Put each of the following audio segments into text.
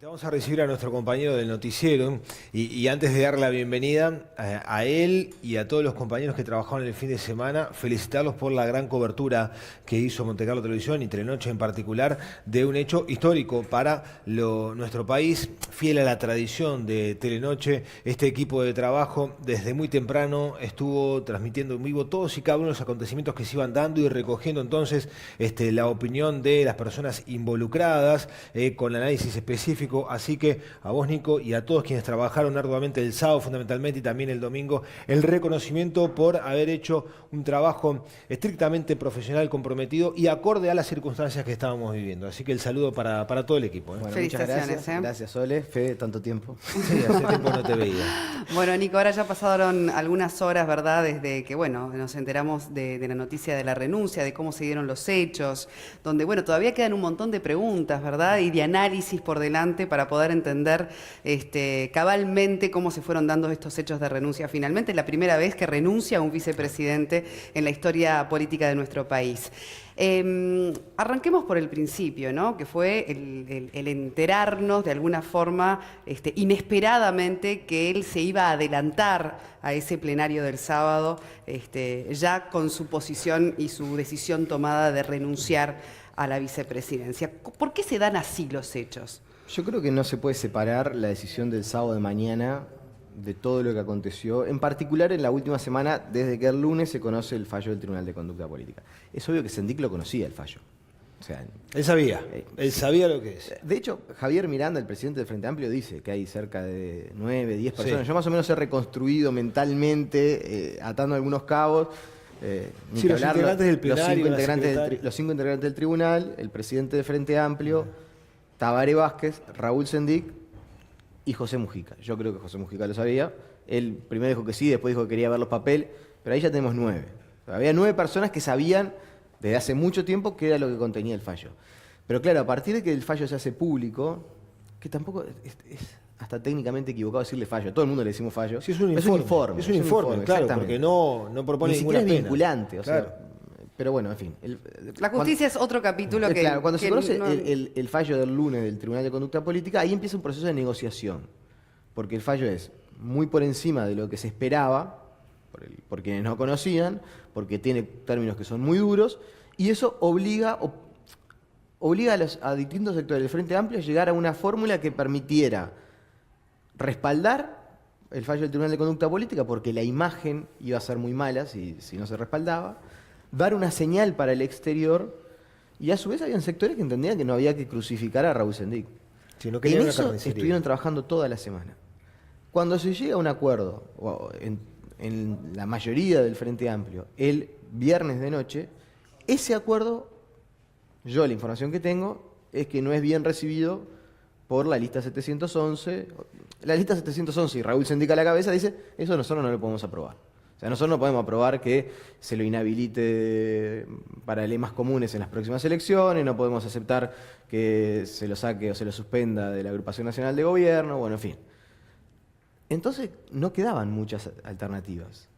Vamos a recibir a nuestro compañero del noticiero y antes de darle la bienvenida a él y a todos los compañeros que trabajaron el fin de semana, felicitarlos por la gran cobertura que hizo Montecarlo Televisión y Telenoche en particular de un hecho histórico para nuestro país, fiel a la tradición de Telenoche. Este equipo de trabajo desde muy temprano estuvo transmitiendo en vivo todos y cada uno de los acontecimientos que se iban dando y recogiendo entonces la opinión de las personas involucradas con análisis específico. Así que a vos, Nico, y a todos quienes trabajaron arduamente el sábado fundamentalmente y también el domingo, el reconocimiento por haber hecho un trabajo estrictamente profesional, comprometido y acorde a las circunstancias que estábamos viviendo. Así que el saludo para todo el equipo. Bueno, muchas gracias. Gracias, Sole. Fede, tanto tiempo. Sí, hace tiempo no te veía. Bueno, Nico, ahora ya pasaron algunas horas, ¿verdad? Desde que, bueno, nos enteramos de la noticia de la renuncia, de cómo se dieron los hechos, donde, bueno, todavía quedan un montón de preguntas, ¿verdad? Y de análisis por delante para poder entender cabalmente cómo se fueron dando estos hechos de renuncia. Finalmente, es la primera vez que renuncia un vicepresidente en la historia política de nuestro país. Arranquemos por el principio, ¿no? Que fue el enterarnos de alguna forma inesperadamente que él se iba a adelantar a ese plenario del sábado, ya con su posición y su decisión tomada de renunciar a la vicepresidencia. ¿Por qué se dan así los hechos? Yo creo que no se puede separar la decisión del sábado de mañana de todo lo que aconteció, en particular en la última semana, desde que el lunes se conoce el fallo del Tribunal de Conducta Política. Es obvio que Sendik lo conocía, el fallo. O sea, él sabía lo que es. De hecho, Javier Miranda, el presidente del Frente Amplio, dice que hay cerca de 9, 10 personas. Sí. Yo más o menos he reconstruido mentalmente, atando algunos cabos. Sí, los integrantes del plenario, los 5 integrantes del tribunal, el presidente del Frente Amplio, Tabaré Vázquez, Raúl Sendik y José Mujica. Yo creo que José Mujica lo sabía. Él primero dijo que sí, después dijo que quería ver los papeles, pero ahí ya tenemos 9. Había 9 personas que sabían desde hace mucho tiempo qué era lo que contenía el fallo. Pero claro, a partir de que el fallo se hace público, que tampoco es hasta técnicamente equivocado decirle fallo, a todo el mundo le decimos fallo. Sí, es un informe. Es un informe, claro, porque no propone ninguna pena. Ni siquiera es vinculante, o sea, pero bueno, en fin. La justicia es otro capítulo que... Claro, cuando se conoce el fallo del lunes del Tribunal de Conducta Política, ahí empieza un proceso de negociación. Porque el fallo es muy por encima de lo que se esperaba, por quienes no conocían, porque tiene términos que son muy duros, y eso obliga a distintos sectores del Frente Amplio a llegar a una fórmula que permitiera respaldar el fallo del Tribunal de Conducta Política, porque la imagen iba a ser muy mala si no se respaldaba, dar una señal para el exterior, y a su vez habían sectores que entendían que no había que crucificar a Raúl Sendik. Si no en eso estuvieron trabajando toda la semana. Cuando se llega a un acuerdo, en la mayoría del Frente Amplio, el viernes de noche, ese acuerdo, yo la información que tengo, es que no es bien recibido por la lista 711. La lista 711 y Raúl Sendik a la cabeza dice, eso nosotros no lo podemos aprobar. O sea, nosotros no podemos aprobar que se lo inhabilite para lemas comunes en las próximas elecciones, no podemos aceptar que se lo saque o se lo suspenda de la Agrupación Nacional de Gobierno, bueno, en fin. Entonces no quedaban muchas alternativas.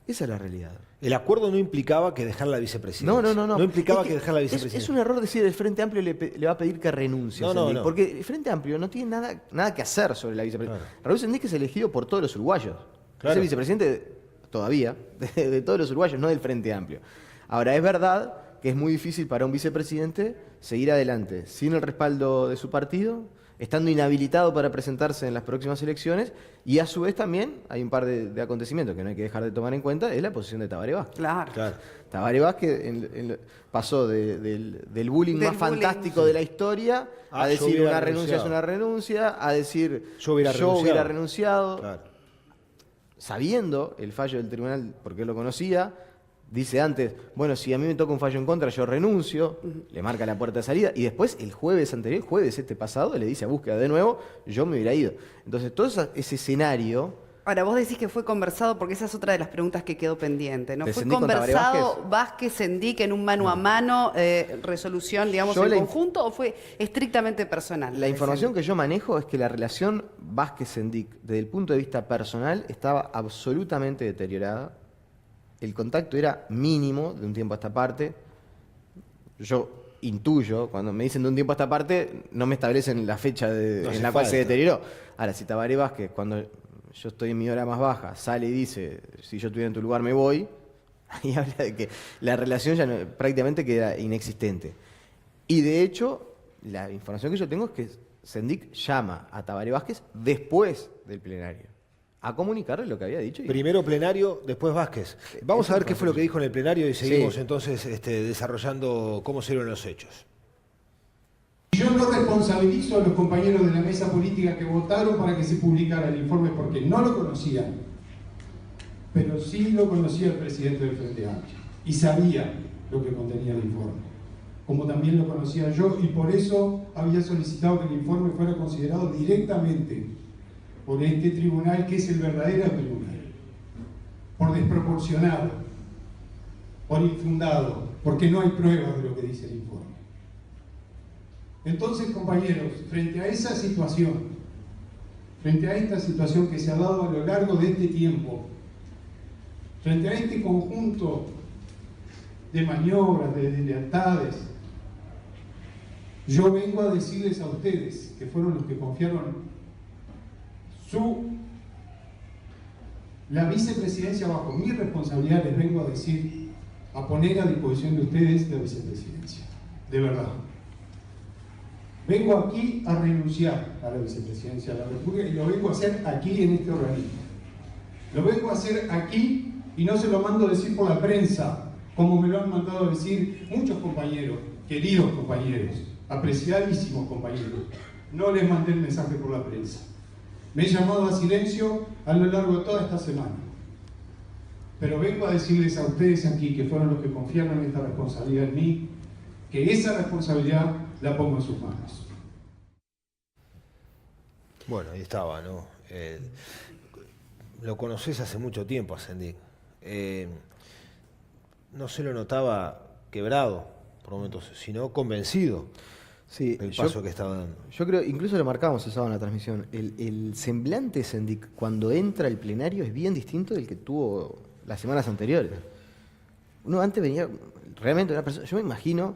Esa es la realidad. El acuerdo no implicaba que dejar la vicepresidencia. No. No implicaba que dejar la vicepresidencia. Es un error decir el Frente Amplio le va a pedir que renuncie. No. Porque el Frente Amplio no tiene nada que hacer sobre la vicepresidencia. Claro. Raúl Sendik es elegido por todos los uruguayos. Claro. Es el vicepresidente todavía de todos los uruguayos, no del Frente Amplio. Ahora, es verdad que es muy difícil para un vicepresidente seguir adelante sin el respaldo de su partido, estando inhabilitado para presentarse en las próximas elecciones, y a su vez también hay un par de acontecimientos que no hay que dejar de tomar en cuenta, es la posición de Tabaré Vázquez. Claro. Tabaré Vázquez pasó del bullying más fantástico de la historia a decir una renuncia es una renuncia, a decir yo hubiera renunciado. Claro. Sabiendo el fallo del tribunal, porque él lo conocía, dice antes, bueno, si a mí me toca un fallo en contra, yo renuncio, le marca la puerta de salida, y después el jueves pasado, le dice a búsqueda de nuevo, yo me hubiera ido. Entonces, todo ese escenario... Ahora, vos decís que fue conversado, porque esa es otra de las preguntas que quedó pendiente, ¿no? ¿Fue Sendik conversado Vázquez, Sendik en un mano a mano, resolución, digamos, en conjunto, o fue estrictamente personal? La información que yo manejo es que la relación Vázquez-Sendik, desde el punto de vista personal, estaba absolutamente deteriorada. El contacto era mínimo de un tiempo a esta parte. Yo intuyo, cuando me dicen de un tiempo a esta parte, no me establecen la fecha No hace en la cual se falta. deterioró. Ahora, si Tabaré Vázquez, cuando yo estoy en mi hora más baja, sale y dice, si yo estuviera en tu lugar me voy, ahí habla de que la relación ya prácticamente queda inexistente. Y de hecho, la información que yo tengo es que Sendik llama a Tabaré Vázquez después del plenario a comunicarle lo que había dicho. Primero plenario, después Vázquez. Vamos a ver qué fue lo que dijo en el plenario y seguimos Sí. entonces desarrollando cómo se dieron los hechos. Yo no responsabilizo a los compañeros de la mesa política que votaron para que se publicara el informe porque no lo conocían, pero sí lo conocía el presidente del Frente Amplio y sabía lo que contenía el informe, como también lo conocía yo, y por eso había solicitado que el informe fuera considerado directamente por este tribunal, que es el verdadero tribunal, por desproporcionado, por infundado, porque no hay pruebas de lo que dice el informe. Entonces, compañeros, frente a esa situación, frente a esta situación que se ha dado a lo largo de este tiempo, frente a este conjunto de maniobras, de deslealtades, yo vengo a decirles a ustedes, que fueron los que confiaron la vicepresidencia bajo mi responsabilidad, les vengo a decir, a poner a disposición de ustedes la vicepresidencia, de verdad. Vengo aquí a renunciar a la vicepresidencia de la República y lo vengo a hacer aquí en este organismo. Lo vengo a hacer aquí y no se lo mando a decir por la prensa, como me lo han mandado a decir muchos compañeros, queridos compañeros, apreciadísimos compañeros. No les mandé el mensaje por la prensa. Me he llamado a silencio a lo largo de toda esta semana. Pero vengo a decirles a ustedes aquí, que fueron los que confiaron en esta responsabilidad en mí, que esa responsabilidad la pongo en sus manos. Bueno, ahí estaba, ¿no? Lo conoces hace mucho tiempo a Sendik. No se lo notaba quebrado por momentos, sino convencido Sí, del paso que estaba dando. yo creo, incluso lo marcamos el sábado en la transmisión, el semblante de Sendik cuando entra al plenario es bien distinto del que tuvo las semanas anteriores. Uno antes venía, realmente una persona, yo me imagino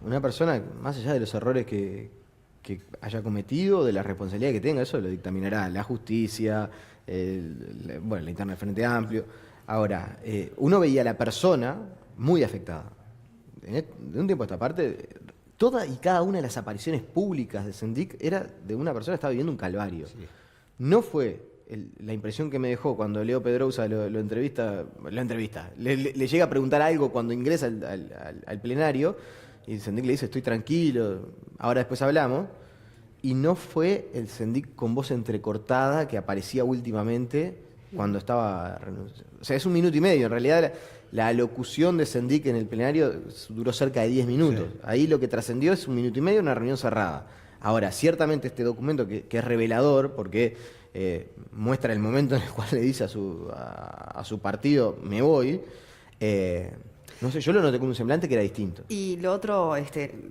una persona, más allá de los errores que haya cometido, de la responsabilidad que tenga, eso lo dictaminará la justicia, la interna del Frente Amplio. Ahora, uno veía a la persona muy afectada. De un tiempo a esta parte, toda y cada una de las apariciones públicas de Sendik era de una persona que estaba viviendo un calvario. Sí. No fue la impresión que me dejó cuando Leo Pedrosa lo entrevista, le llega a preguntar algo cuando ingresa al plenario, y Sendik le dice, estoy tranquilo, ahora después hablamos, y no fue el Sendik con voz entrecortada que aparecía últimamente cuando estaba renunciando. O sea, es 1 minuto y medio, en realidad la alocución de Sendik en el plenario duró cerca de 10 minutos. Sí. Ahí lo que trascendió es 1 minuto y medio, una reunión cerrada. Ahora, ciertamente este documento que es revelador, porque muestra el momento en el cual le dice a su partido, me voy, no sé, yo lo noté con un semblante que era distinto. Y lo otro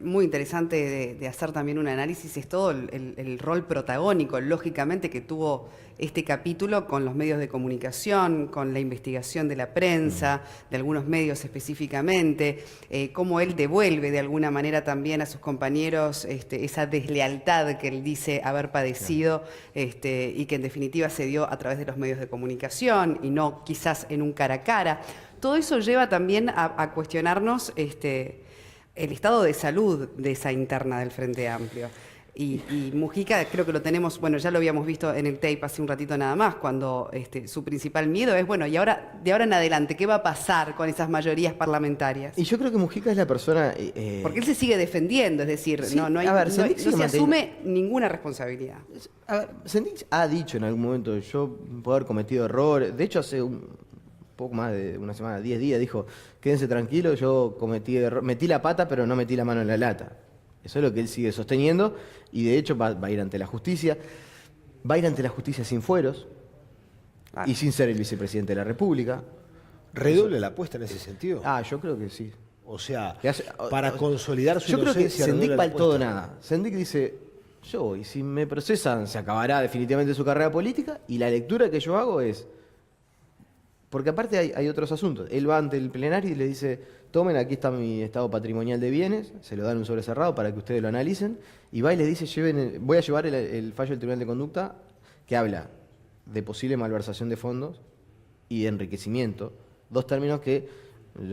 muy interesante de hacer también un análisis es todo el rol protagónico, lógicamente, que tuvo este capítulo con los medios de comunicación, con la investigación de la prensa, de algunos medios específicamente, cómo él devuelve de alguna manera también a sus compañeros esa deslealtad que él dice haber padecido y que en definitiva se dio a través de los medios de comunicación y no quizás en un cara a cara. Todo eso lleva también a cuestionarnos el estado de salud de esa interna del Frente Amplio. Y Mujica, creo que lo tenemos, bueno, ya lo habíamos visto en el tape hace un ratito nada más, cuando su principal miedo es, bueno, y ahora, de ahora en adelante, ¿qué va a pasar con esas mayorías parlamentarias? Y yo creo que Mujica es la persona... Porque él se sigue defendiendo, es decir, Sí, no a ver, Sendik sigue se asume ninguna responsabilidad. A ver, Sendik ha dicho en algún momento, yo puedo haber cometido errores. De hecho, hace poco más de una semana, 10 días, dijo, quédense tranquilos, yo metí la pata, pero no metí la mano en la lata. Eso es lo que él sigue sosteniendo y de hecho va a ir ante la justicia. Va a ir ante la justicia sin fueros y sin ser el vicepresidente de la República. ¿Redoble la apuesta en ese sentido? Yo creo que sí. O sea, Que hace- para consolidar su Yo creo que inocencia, Sendik redoble va la al todo o apuesta. nada. Sendik dice, yo voy, si me procesan se acabará definitivamente su carrera política y la lectura que yo hago es... Porque aparte hay otros asuntos. Él va ante el plenario y le dice, tomen, aquí está mi estado patrimonial de bienes, se lo dan un sobre cerrado para que ustedes lo analicen, y va y les dice, voy a llevar el fallo del Tribunal de Conducta que habla de posible malversación de fondos y de enriquecimiento, dos términos que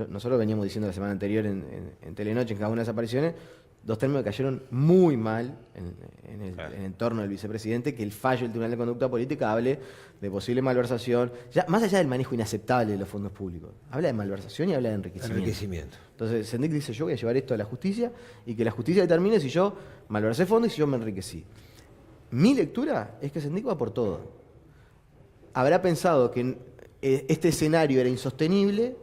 nosotros veníamos diciendo la semana anterior en Telenoche, en cada una de esas apariciones, dos términos que cayeron muy mal en el entorno del vicepresidente, que el fallo del Tribunal de Conducta Política hable de posible malversación, ya, más allá del manejo inaceptable de los fondos públicos. Habla de malversación y habla de enriquecimiento. Entonces, Sendik dice, yo voy a llevar esto a la justicia y que la justicia determine si yo malversé fondos y si yo me enriquecí. Mi lectura es que Sendik va por todo. Habrá pensado que este escenario era insostenible,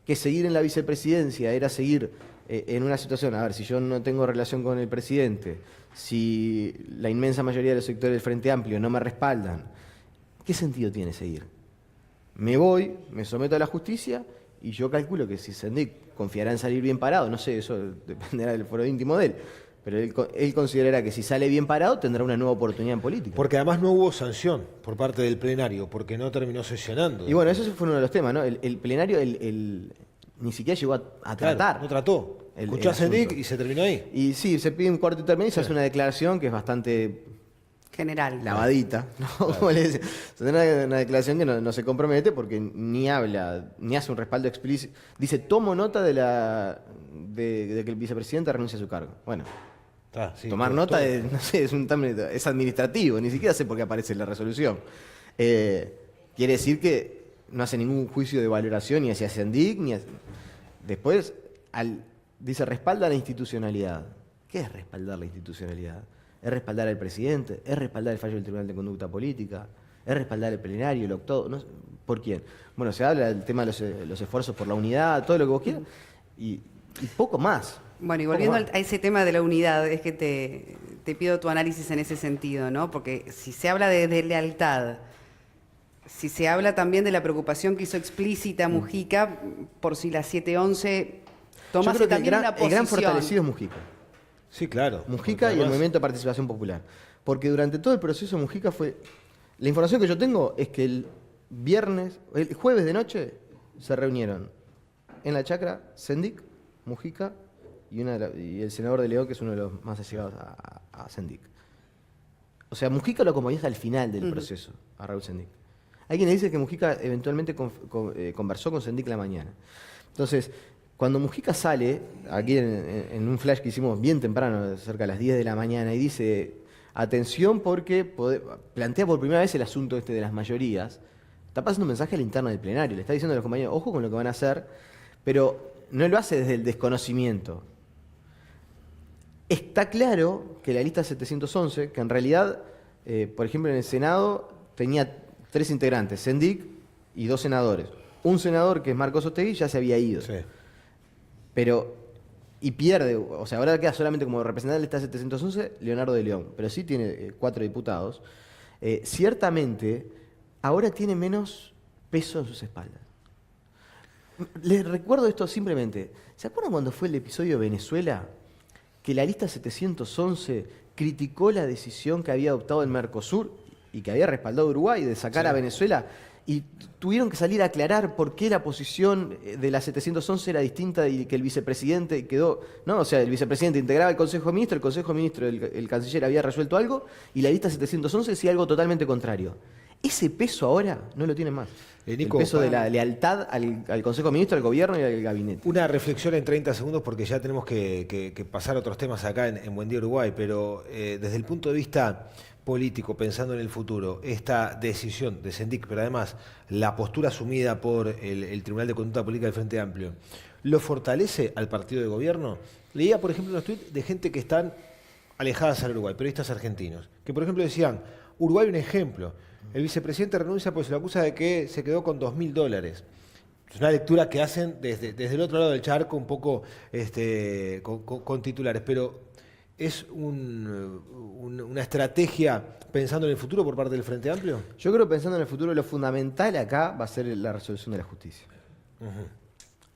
que seguir en la vicepresidencia era seguir en una situación, a ver, si yo no tengo relación con el presidente, si la inmensa mayoría de los sectores del Frente Amplio no me respaldan, ¿qué sentido tiene seguir? Me voy, me someto a la justicia y yo calculo que si Sendik confiará en salir bien parado, no sé, eso dependerá del foro íntimo de él, pero él considerará que si sale bien parado tendrá una nueva oportunidad en política. Porque además no hubo sanción por parte del plenario, porque no terminó sesionando. Y bueno, eso fue uno de los temas, ¿no? El plenario ni siquiera llegó a tratar. Claro, no trató. Escuchó a Sendik y se terminó ahí. Y sí, se pide un cuarto término y se hace una declaración que es bastante general. Lavadita, ¿no? Claro. Como le dicen. Es una declaración que no se compromete porque ni habla, ni hace un respaldo explícito. Dice, tomo nota de que el vicepresidente renuncie a su cargo. Bueno, Sí, tomar todo, nota todo. es administrativo, ni siquiera sé por qué aparece en la resolución. Quiere decir que no hace ningún juicio de valoración ni hacia Sendik, ni hacia... Después, dice, respalda la institucionalidad. ¿Qué es respaldar la institucionalidad? ¿Es respaldar al presidente? ¿Es respaldar el fallo del Tribunal de Conducta Política? ¿Es respaldar el plenario, el octavo? No sé, ¿por quién? Bueno, se habla del tema de los esfuerzos por la unidad, todo lo que vos quieras, y poco más. Bueno, y volviendo a ese tema de la unidad, es que te pido tu análisis en ese sentido, ¿no? Porque si se habla de lealtad, si se habla también de la preocupación que hizo explícita Mujica por si la 711 tomase Yo creo que también una posición. el gran fortalecido es Mujica. Sí, claro. Mujica y el Movimiento de Participación Popular. Porque durante todo el proceso Mujica fue... La información que yo tengo es que el jueves de noche, se reunieron en la chacra Sendik, Mujica y el senador de León, que es uno de los más allegados a Sendik. O sea, Mujica lo acompañó hasta el final del proceso, a Raúl Sendik. Hay quienes dicen que Mujica eventualmente conversó con Sendik la mañana. Entonces, cuando Mujica sale, aquí en un flash que hicimos bien temprano, cerca de las 10 de la mañana, y dice, atención porque plantea por primera vez el asunto de las mayorías, está pasando un mensaje a la interna del plenario, le está diciendo a los compañeros, ojo con lo que van a hacer, pero no lo hace desde el desconocimiento. Está claro que la lista 711, que en realidad, por ejemplo, en el Senado tenía 3 integrantes, Sendik y 2 senadores. Un senador, que es Marcos Otegui, ya se había ido. Sí. Y pierde, o sea, ahora queda solamente como representante de la lista 711 Leonardo de León, pero sí tiene 4 diputados. Ciertamente, ahora tiene menos peso en sus espaldas. Les recuerdo esto simplemente. ¿Se acuerdan cuando fue el episodio de Venezuela? Que la lista 711 criticó la decisión que había adoptado el Mercosur y que había respaldado Uruguay de sacar a Venezuela, y tuvieron que salir a aclarar por qué la posición de la 711 era distinta y que el vicepresidente quedó... No, o sea, el vicepresidente integraba el Consejo de Ministros, el Consejo de Ministros, el canciller había resuelto algo, y la lista 711 decía algo totalmente contrario. Ese peso ahora no lo tienen más. Nico, el peso de la lealtad al Consejo de Ministros, al gobierno y al gabinete. Una reflexión en 30 segundos porque ya tenemos que pasar a otros temas acá en Buen Día Uruguay, pero desde el punto de vista político, pensando en el futuro, esta decisión de Sendik, pero además la postura asumida por el Tribunal de Conducta Política del Frente Amplio, ¿lo fortalece al partido de gobierno? Leía, por ejemplo, unos tweets de gente que están alejadas al Uruguay, periodistas argentinos, que por ejemplo decían, Uruguay un ejemplo, el vicepresidente renuncia porque se le acusa de que se quedó con $2.000. Es una lectura que hacen desde el otro lado del charco, un poco con titulares, pero ¿es una estrategia pensando en el futuro por parte del Frente Amplio? Yo creo, pensando en el futuro, lo fundamental acá va a ser la resolución de la justicia.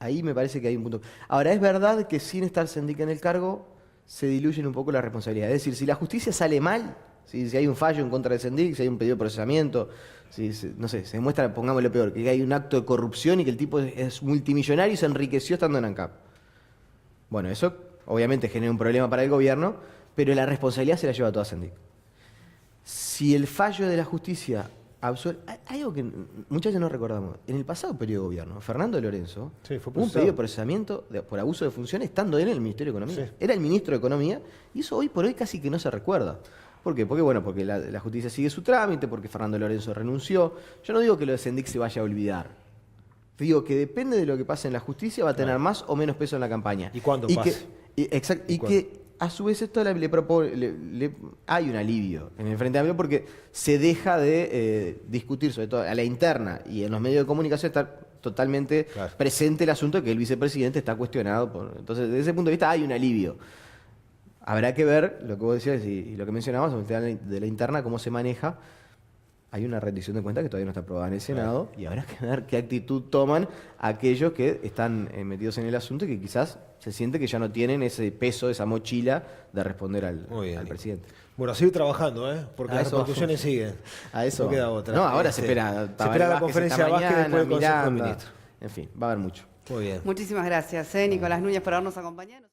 Ahí me parece que hay un punto. Ahora, es verdad que sin estar Sendik en el cargo, se diluyen un poco las responsabilidades. Es decir, si la justicia sale mal, Si hay un fallo en contra de Sendik, si hay un pedido de procesamiento, si no sé, se demuestra, pongámoslo peor, que hay un acto de corrupción y que el tipo es multimillonario y se enriqueció estando en ANCAP. Bueno, eso obviamente genera un problema para el gobierno, pero la responsabilidad se la lleva toda Sendik. Si el fallo de la justicia absuelve... Hay algo que muchas veces no recordamos. En el pasado periodo de gobierno, Fernando Lorenzo, Sí, fue hubo un procesado. pedido de procesamiento por abuso de función estando él en el Ministerio de Economía. Sí. Era el ministro de Economía y eso hoy por hoy casi que no se recuerda. ¿Por qué? Porque, bueno, porque la justicia sigue su trámite, porque Fernando Lorenzo renunció. Yo no digo que lo de Sendik se vaya a olvidar. Digo que depende de lo que pase en la justicia, va a tener más o menos peso en la campaña. ¿Y cuándo que, pase? y que a su vez esto hay un alivio en el Frente Amplio porque se deja de discutir, sobre todo a la interna y en los medios de comunicación, estar totalmente presente el asunto de que el vicepresidente está cuestionado. Entonces, desde ese punto de vista hay un alivio. Habrá que ver lo que vos decías y lo que mencionabas, el tema de la interna, cómo se maneja. Hay una rendición de cuentas que todavía no está aprobada en el Senado y habrá que ver qué actitud toman aquellos que están metidos en el asunto y que quizás se siente que ya no tienen ese peso, esa mochila de responder al presidente. Bueno, a seguir trabajando, porque A las eso repercusiones siguen. A eso no queda vamos. otra. No, ahora se Este, espera. Se espera la conferencia de Vázquez después del Consejo de Miranda. Ministros. En fin, va a haber mucho. Muy bien. Muchísimas gracias, Nicolás Núñez, por habernos acompañado.